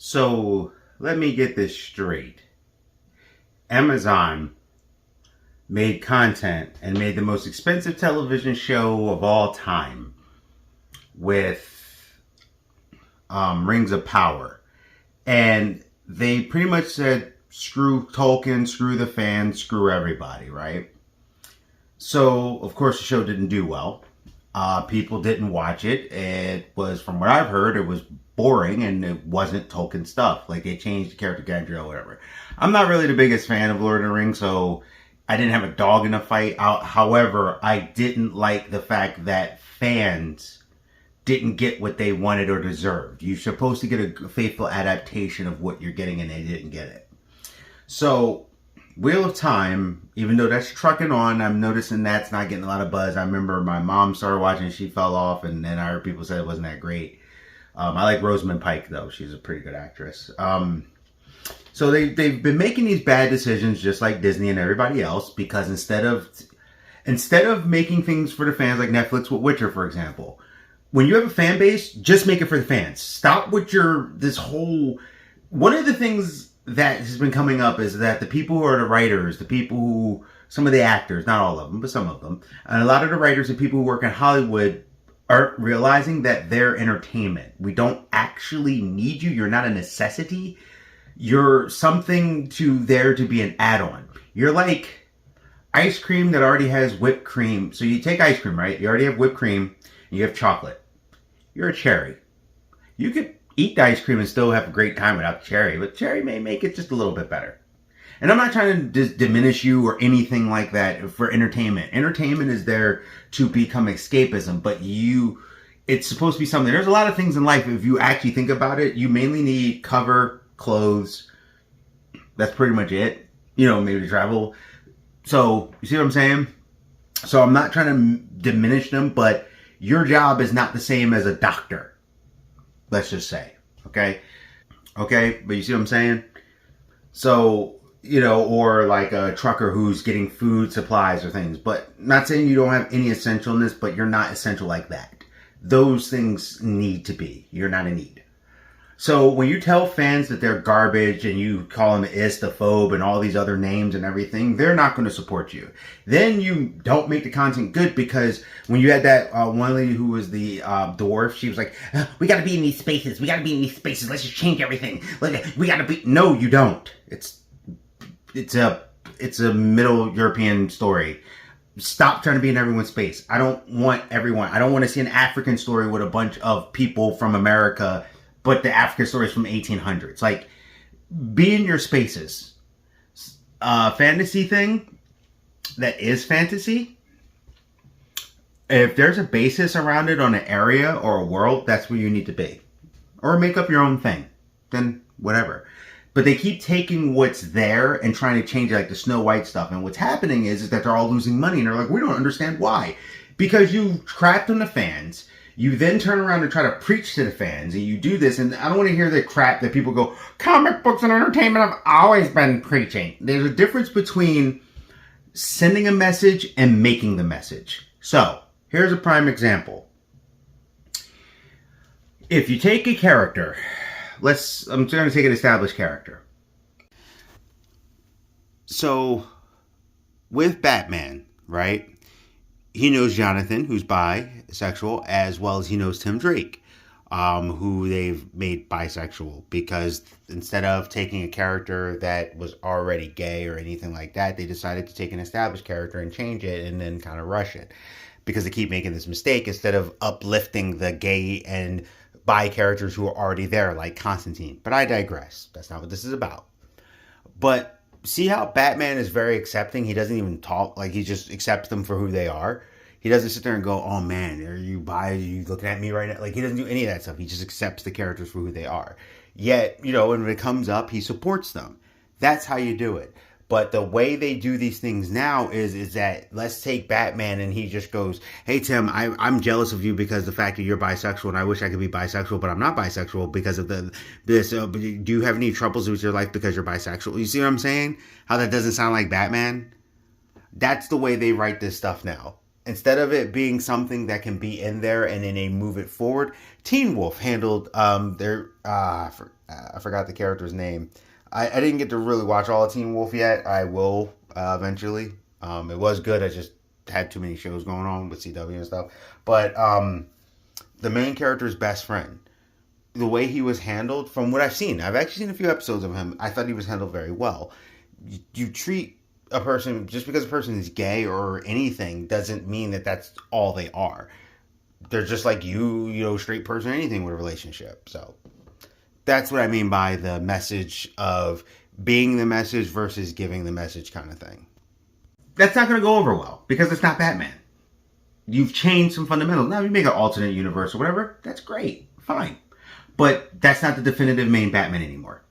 So let me get this straight. Amazon made content and made the most expensive television show of all time with Rings of Power. And they pretty much said, screw Tolkien, screw the fans, screw everybody, right? So, of course, the show didn't do well. People didn't watch it. It was, from what I've heard, it was boring and it wasn't Tolkien stuff. Like, they changed the character Gandalf or whatever. I'm not really the biggest fan of Lord of the Rings, so I didn't have a dog in the fight. However, I didn't like the fact that fans didn't get what they wanted or deserved. You're supposed to get a faithful adaptation of what you're getting, and they didn't get it. So, Wheel of Time, even though that's trucking on, I'm noticing that's not getting a lot of buzz. I remember my mom started watching, she fell off, and then I heard people say it wasn't that great. I like Rosamund Pike, though. She's a pretty good actress. So they've been making these bad decisions just like Disney and everybody else, because instead of making things for the fans like Netflix with Witcher, for example, when you have a fan base, just make it for the fans. Stop with this whole... One of the things that has been coming up is that the people who are the writers, the people who... Some of the actors, not all of them, but some of them, and a lot of the writers and people who work in Hollywood aren't realizing that they're entertainment. We don't actually need you. You're not a necessity. You're something there to be an add-on. You're like ice cream that already has whipped cream. So you take ice cream, right? You already have whipped cream and you have chocolate. You're a cherry. You could eat the ice cream and still have a great time without cherry, but cherry may make it just a little bit better. And I'm not trying to diminish you or anything like that for entertainment. Entertainment is there to become escapism, but it's supposed to be something. There's a lot of things in life, if you actually think about it, you mainly need cover, clothes. That's pretty much it. Maybe travel. So, you see what I'm saying? So I'm not trying to diminish them, but your job is not the same as a doctor. Let's just say. Okay? Okay? But you see what I'm saying? So... or like a trucker who's getting food supplies or things. But not saying you don't have any essentialness, but you're not essential like that. Those things need to be. You're not in need. So when you tell fans that they're garbage and you call them istophobe and all these other names and everything, they're not going to support you. Then you don't make the content good, because when you had that one lady who was the dwarf, she was like, we got to be in these spaces. We got to be in these spaces. Let's just change everything. We got to be... No, you don't. It's a Middle European story. Stop trying to be in everyone's space. I don't want everyone. I don't want to see an African story with a bunch of people from America, but the African story is from 1800s. Like, be in your spaces. Fantasy thing that is fantasy, if there's a basis around it on an area or a world, that's where you need to be. Or make up your own thing. Then whatever. But they keep taking what's there and trying to change it, like the Snow White stuff. And what's happening is that they're all losing money. And they're like, we don't understand why. Because you crapped on the fans. You then turn around and try to preach to the fans. And you do this. And I don't want to hear the crap that people go, comic books and entertainment have always been preaching. There's a difference between sending a message and making the message. So, here's a prime example. If you take a character... I'm going to take an established character. So, with Batman, right? He knows Jonathan, who's bisexual, as well as he knows Tim Drake, who they've made bisexual, because instead of taking a character that was already gay or anything like that, they decided to take an established character and change it and then kind of rush it, because they keep making this mistake instead of uplifting the gay and bi characters who are already there, like Constantine. But I digress. That's not what this is about. But see how Batman is very accepting? He doesn't even talk. Like, he just accepts them for who they are. He doesn't sit there and go, oh man, are you bi? Are you looking at me right now? Like, he doesn't do any of that stuff. He just accepts the characters for who they are. Yet, when it comes up, he supports them. That's how you do it. But the way they do these things now is that, let's take Batman and he just goes, hey Tim, I'm jealous of you because the fact that you're bisexual, and I wish I could be bisexual, but I'm not bisexual because of this. Do you have any troubles with your life because you're bisexual? You see what I'm saying? How that doesn't sound like Batman? That's the way they write this stuff now. Instead of it being something that can be in there and then they move it forward, Teen Wolf handled I forgot the character's name. I didn't get to really watch all of Teen Wolf yet. I will eventually. It was good. I just had too many shows going on with CW and stuff. But the main character's best friend, the way he was handled, from what I've seen, I've actually seen a few episodes of him. I thought he was handled very well. You treat a person, just because a person is gay or anything, doesn't mean that that's all they are. They're just like you, straight person, anything with a relationship. So that's what I mean by the message of being the message versus giving the message kind of thing. That's not going to go over well because it's not Batman. You've changed some fundamentals. Now, you make an alternate universe or whatever, that's great, fine. But that's not the definitive main Batman anymore.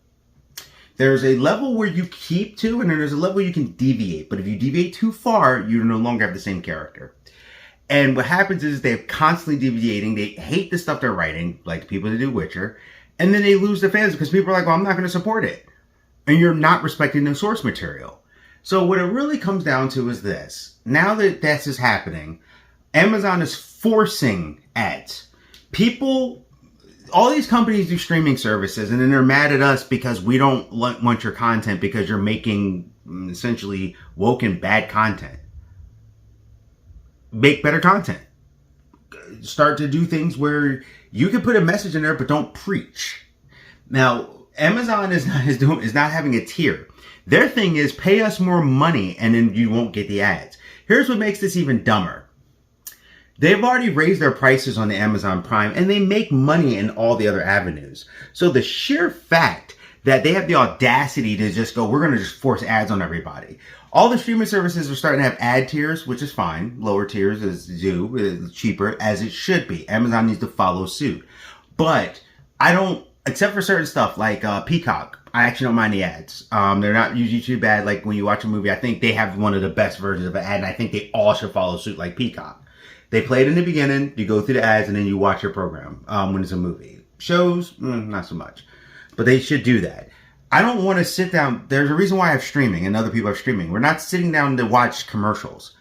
There's a level where you keep to, and then there's a level you can deviate. But if you deviate too far, you no longer have the same character. And what happens is they're constantly deviating. They hate the stuff they're writing, like the people that do Witcher. And then they lose the fans because people are like, well, I'm not going to support it. And you're not respecting the source material. So what it really comes down to is this. Now that this is happening, Amazon is forcing ads. People, all these companies do streaming services, and then they're mad at us because we don't want your content because you're making essentially woke and bad content. Make better content. Start to do things where you can put a message in there, but don't preach. Now, Amazon is not having a tier. Their thing is pay us more money and then you won't get the ads. Here's what makes this even dumber. They've already raised their prices on the Amazon Prime and they make money in all the other avenues. So the sheer fact that they have the audacity to just go, we're going to just force ads on everybody. All the streaming services are starting to have ad tiers, which is fine. Lower tiers is cheaper, as it should be. Amazon needs to follow suit. But I don't, except for certain stuff like Peacock, I actually don't mind the ads. They're not usually too bad. Like when you watch a movie, I think they have one of the best versions of an ad, and I think they all should follow suit like Peacock. They play it in the beginning, you go through the ads, and then you watch your program when it's a movie. Shows, not so much. But they should do that. I don't want to sit down. There's a reason why I have streaming and other people have streaming. We're not sitting down to watch commercials.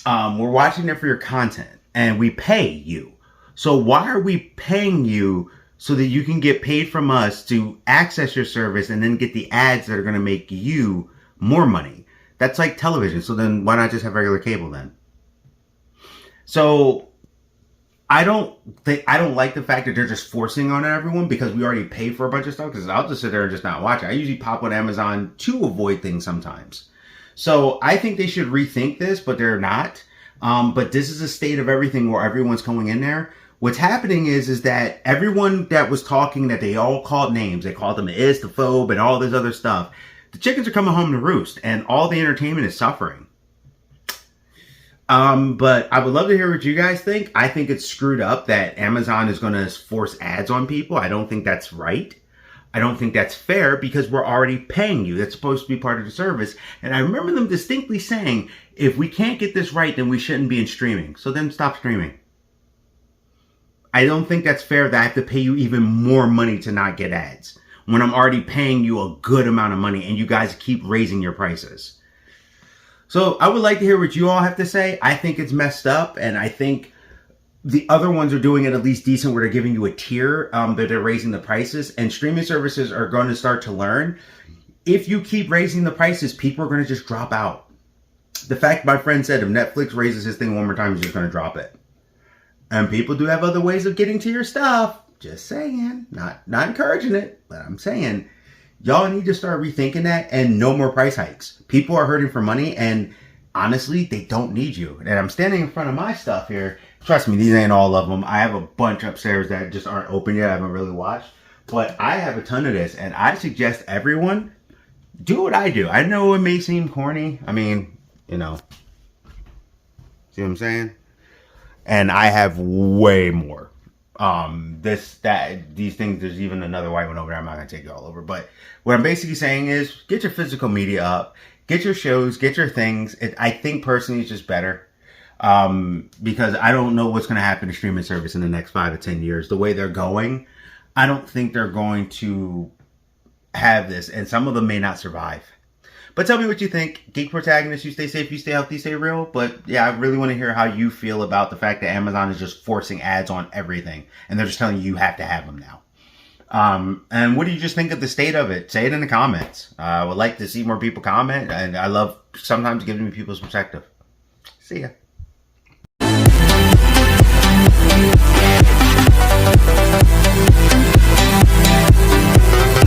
We're watching it for your content, and we pay you. So why are we paying you so that you can get paid from us to access your service and then get the ads that are going to make you more money? That's like television. So then why not just have regular cable then? So I don't like the fact that they're just forcing on everyone because we already pay for a bunch of stuff, because I'll just sit there and just not watch it. I usually pop on Amazon to avoid things sometimes. So I think they should rethink this, but they're not. But this is a state of everything where everyone's going in there. What's happening is that everyone that was talking, that they all called names, they called them the istophobe and all this other stuff. The chickens are coming home to roost and all the entertainment is suffering. But I would love to hear what you guys think. I think it's screwed up that Amazon is going to force ads on people. I don't think that's right. I don't think that's fair because we're already paying you. That's supposed to be part of the service. And I remember them distinctly saying, if we can't get this right, then we shouldn't be in streaming. So then stop streaming. I don't think that's fair that I have to pay you even more money to not get ads when I'm already paying you a good amount of money and you guys keep raising your prices. So I would like to hear what you all have to say. I think it's messed up, and I think the other ones are doing it at least decent where they're giving you a tier, that they're raising the prices, and streaming services are going to start to learn. If you keep raising the prices, people are going to just drop out. The fact my friend said if Netflix raises his thing one more time, he's just going to drop it. And people do have other ways of getting to your stuff. Just saying. Not encouraging it, but I'm saying y'all need to start rethinking that and no more price hikes. People are hurting for money, and honestly, they don't need you. And I'm standing in front of my stuff here. Trust me, these ain't all of them. I have a bunch upstairs that just aren't open yet. I haven't really watched. But I have a ton of this, and I suggest everyone do what I do. I know it may seem corny. I mean, see what I'm saying? And I have way more. These things, there's even another white one over there. I'm not going to take it all over. But what I'm basically saying is get your physical media up, get your shows, get your things. I think personally it's just better. Because I don't know what's going to happen to streaming service in the next 5 to 10 years. The way they're going, I don't think they're going to have this. And some of them may not survive. But tell me what you think. Geek Protagonist, you stay safe, you stay healthy, stay real. But yeah, I really want to hear how you feel about the fact that Amazon is just forcing ads on everything. And they're just telling you have to have them now. And what do you just think of the state of it? Say it in the comments. I would like to see more people comment, and I love sometimes giving people's perspective. See ya.